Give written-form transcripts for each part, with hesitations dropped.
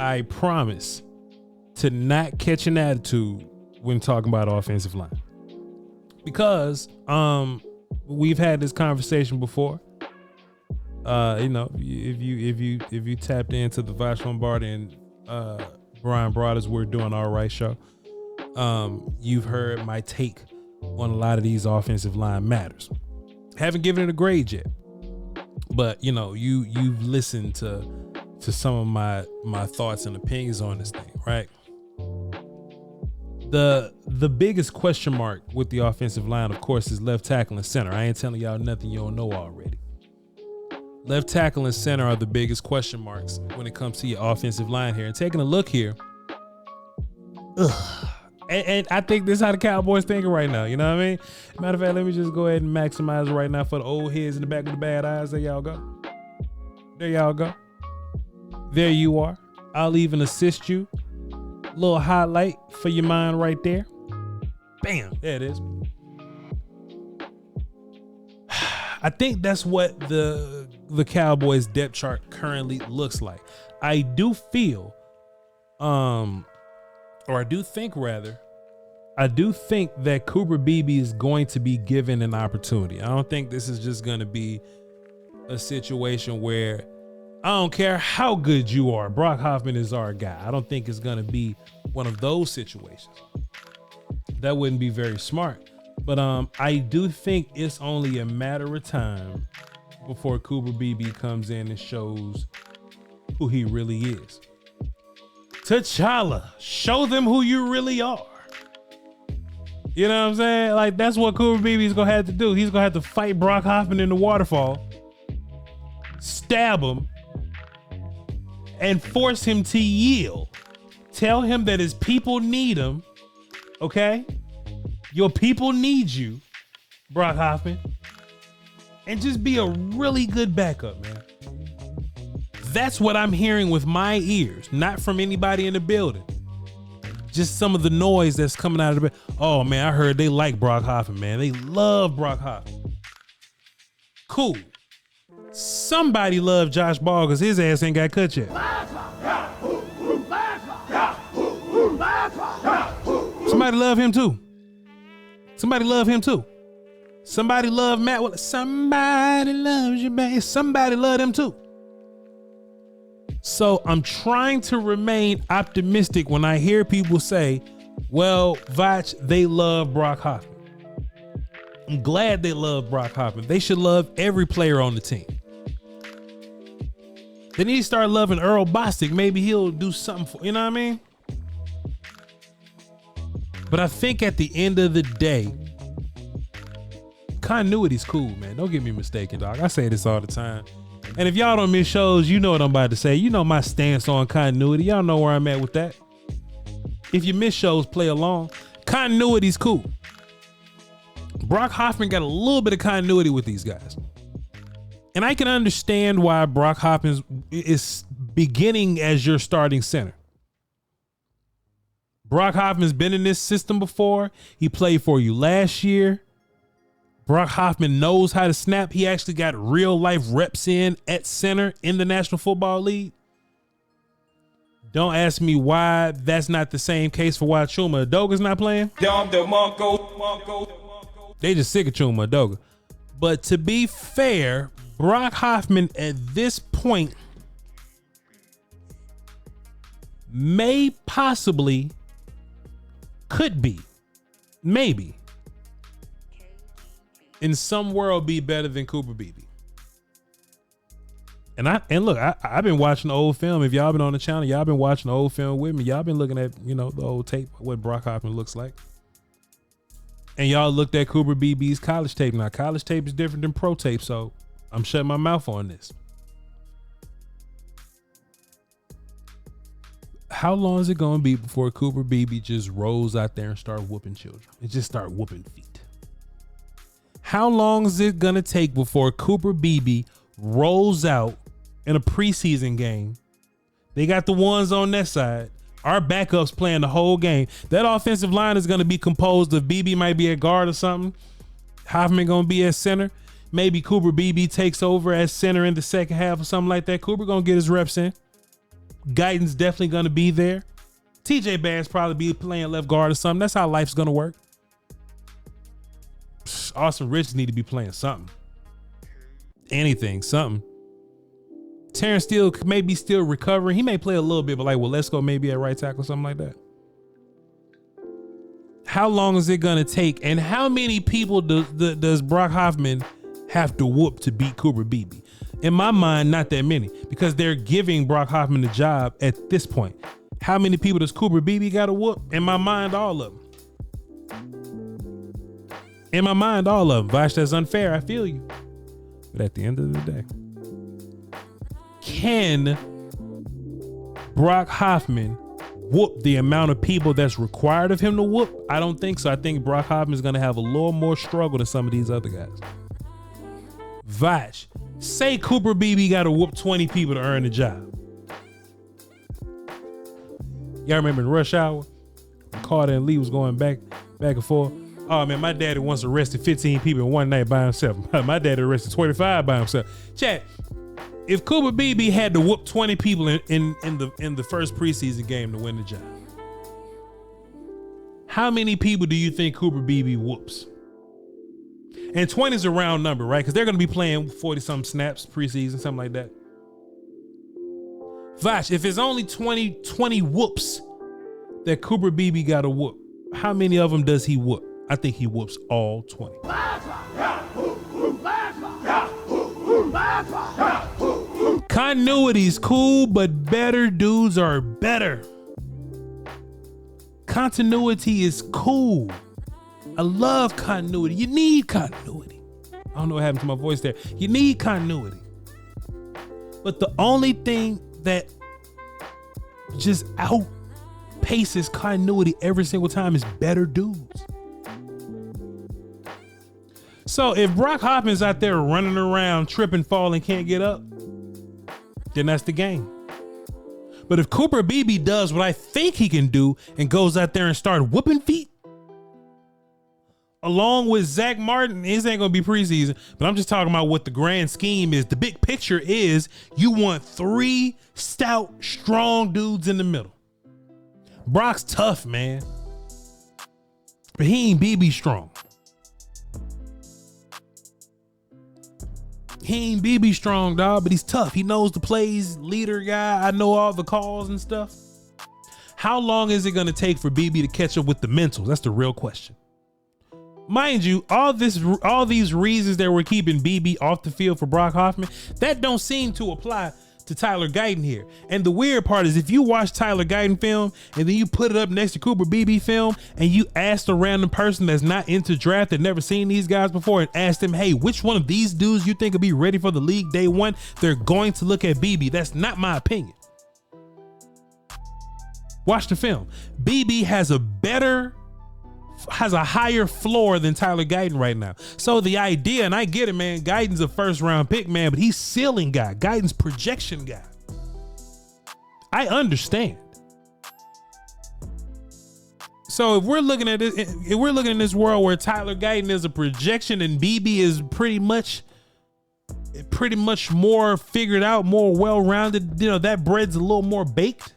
I promise to not catch an attitude when talking about offensive line, because we've had this conversation before. If you tapped into the Voch Lombardi and Brian Broader's We're Doing All Right show, you've heard my take on a lot of these offensive line matters. Haven't given it a grade yet, but you've listened to some of my thoughts and opinions on this thing, right? The biggest question mark with the offensive line, of course, is left tackle and center. I ain't telling y'all nothing you don't know already. Left tackle and center are the biggest question marks when it comes to your offensive line here. And taking a look here, and I think this is how the Cowboys thinking right now. You know what I mean? Matter of fact, let me just go ahead and maximize right now for the old heads in the back with the bad eyes. There y'all go. There y'all go. There you are. I'll even assist you. Little highlight for your mind right there. Bam. There it is. I think that's what the Cowboys depth chart currently looks like. I do feel, I do think that Cooper Beebe is going to be given an opportunity. I don't think this is just going to be a situation where I don't care how good you are, Brock Hoffman is our guy. I don't think it's going to be one of those situations. That wouldn't be very smart. But I do think it's only a matter of time before Cooper Beebe comes in and shows who he really is. T'Challa, show them who you really are. You know what I'm saying? Like, that's what Cooper Beebe's gonna have to do. He's gonna have to fight Brock Hoffman in the waterfall, stab him, and force him to yield. Tell him that his people need him, okay? Your people need you, Brock Hoffman. And just be a really good backup, man. That's what I'm hearing with my ears, not from anybody in the building. Just some of the noise that's coming out of the bed. Oh, man, I heard they like Brock Hoffman, man. They love Brock Hoffman. Cool. Somebody love Josh Ball because his ass ain't got cut yet. Somebody love him too. Somebody love him too. Somebody love Matt. Well, somebody loves you, man. Somebody love him too. So I'm trying to remain optimistic when I hear people say, well, Voch, they love Brock Hoffman. I'm glad they love Brock Hoffman. They should love every player on the team. They need to start loving Earl Bostic. Maybe he'll do something for, you know what I mean? But I think at the end of the day, continuity's cool, man. Don't get me mistaken, dog. I say this all the time. And if y'all don't miss shows, you know what I'm about to say. You know my stance on continuity. Y'all know where I'm at with that. If you miss shows, play along. Continuity's cool. Brock Hoffman got a little bit of continuity with these guys. And I can understand why Brock Hoffman is beginning as your starting center. Brock Hoffman's been in this system before. He played for you last year. Brock Hoffman knows how to snap. He actually got real life reps in at center in the National Football League. Don't ask me why that's not the same case for why Chuma Adoga's not playing. They just sick of Chuma Adoga. But to be fair, Brock Hoffman at this point may possibly could be, maybe, in some world be better than Cooper Beebe. And look, I've been watching the old film. If y'all been on the channel, y'all been watching the old film with me. Y'all been looking at, the old tape, what Brock Hoffman looks like. And y'all looked at Cooper Beebe's college tape. Now, college tape is different than pro tape, so I'm shutting my mouth on this. How long is it going to be before Cooper Beebe just rolls out there and start whooping children? And just start whooping feet? How long is it going to take before Cooper Beebe rolls out in a preseason game? They got the ones on that side. Our backups playing the whole game. That offensive line is going to be composed of Beebe might be at guard or something. Hoffman going to be at center. Maybe Cooper Beebe takes over as center in the second half or something like that. Cooper going to get his reps in. Guyton's definitely going to be there. TJ Barrett's probably be playing left guard or something. That's how life's going to work. Austin Richards need to be playing something. Anything, something. Terrence Steele may be still recovering. He may play a little bit, but like, well, let's go maybe at right tackle or something like that. How long is it going to take? And how many people does Brock Hoffman have to whoop to beat Cooper Beebe? In my mind, not that many, because they're giving Brock Hoffman the job at this point. How many people does Cooper Beebe got to whoop? In my mind, all of them. In my mind, all of them. Voch, that's unfair. I feel you. But at the end of the day, can Brock Hoffman whoop the amount of people that's required of him to whoop? I don't think so. I think Brock Hoffman is going to have a little more struggle than some of these other guys. Voch, say Cooper Beebe got to whoop 20 people to earn the job. Y'all remember in Rush Hour? Carter and Lee was going back and forth. Oh man, my daddy once arrested 15 people in one night by himself. My daddy arrested 25 by himself. Chat, if Cooper Beebe had to whoop 20 people in the first preseason game to win the job, how many people do you think Cooper Beebe whoops? And 20 is a round number, right? Because they're going to be playing 40-some snaps preseason, something like that. Voch, if it's only 20 whoops that Cooper Beebe got to whoop, how many of them does he whoop? I think he whoops all 20. Continuity's cool, but better dudes are better. Continuity is cool. I love continuity. You need continuity. I don't know what happened to my voice there. You need continuity. But the only thing that just outpaces continuity every single time is better dudes. So if Brock Hoffman's out there running around, tripping, falling, can't get up, then that's the game. But if Cooper Beebe does what I think he can do and goes out there and start whooping feet, along with Zach Martin, this ain't gonna be preseason, but I'm just talking about what the grand scheme is. The big picture is you want 3 stout, strong dudes in the middle. Brock's tough, man, but he ain't BB strong. He ain't BB strong, dog, but he's tough. He knows the plays, leader guy. I know all the calls and stuff. How long is it going to take for BB to catch up with the mentals? That's the real question. Mind you, all these reasons that we're keeping BB off the field for Brock Hoffman, that don't seem to apply to Tyler Guyton here. And the weird part is if you watch Tyler Guyton film and then you put it up next to Cooper Beebe film and you ask a random person that's not into draft, that never seen these guys before, and ask them, hey, which one of these dudes you think will be ready for the league day one? They're going to look at Beebe. That's not my opinion. Watch the film. Beebe has a higher floor than Tyler Guyton right now. So the idea, and I get it, man, Guyton's a first round pick, man, but he's ceiling guy. Guyton's projection guy. I understand. So if we're looking at this world where Tyler Guyton is a projection and BB is pretty much more figured out, more well-rounded, that bread's a little more baked.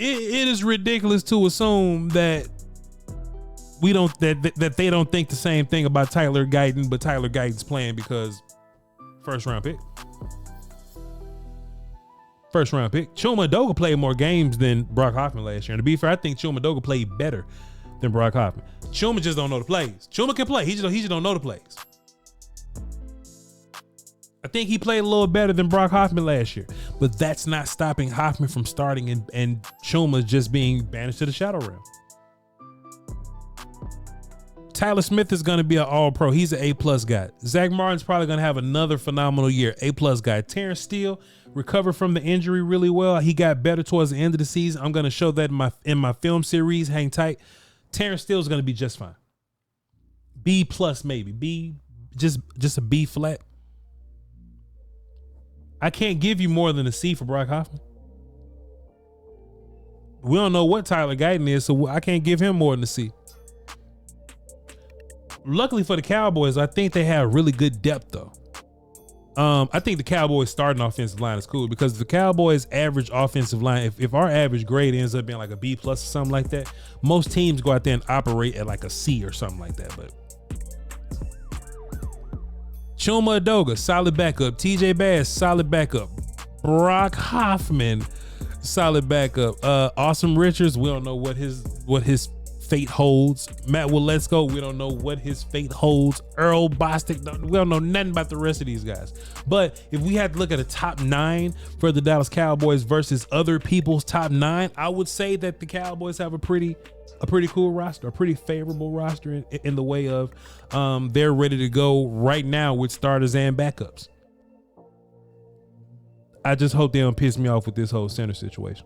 It is ridiculous to assume that that they don't think the same thing about Tyler Guyton, but Tyler Guyton's playing because first round pick. Chuma Edoga played more games than Brock Hoffman last year. And to be fair, I think Chuma Edoga played better than Brock Hoffman. Chuma just don't know the plays. Chuma can play. He just don't know the plays. I think he played a little better than Brock Hoffman last year, but that's not stopping Hoffman from starting and Chuma just being banished to the shadow realm. Tyler Smith is going to be an all-pro. He's an A+ guy. Zach Martin's probably going to have another phenomenal year. A+ guy. Terrence Steele recovered from the injury really well. He got better towards the end of the season. I'm going to show that in my film series. Hang tight. Terrence Steele is going to be just fine. B+ maybe. B, just a B flat. I can't give you more than a C for Brock Hoffman. We don't know what Tyler Guyton is, so I can't give him more than a C. Luckily for the Cowboys, I think they have really good depth, though. I think the Cowboys starting offensive line is cool because the Cowboys average offensive line, if our average grade ends up being like a B+ or something like that, most teams go out there and operate at like a C or something like that. But Chuma Edoga, solid backup. TJ Bass, solid backup. Brock Hoffman, solid backup. Awesome Richards, we don't know what his fate holds. Matt Waletzko, we don't know what his fate holds. Earl Bostic, we don't know nothing about the rest of these guys. But if we had to look at a top 9 for the Dallas Cowboys versus other people's top 9, I would say that the Cowboys have a pretty cool roster, a pretty favorable roster in the way of they're ready to go right now with starters and backups. I just hope they don't piss me off with this whole center situation.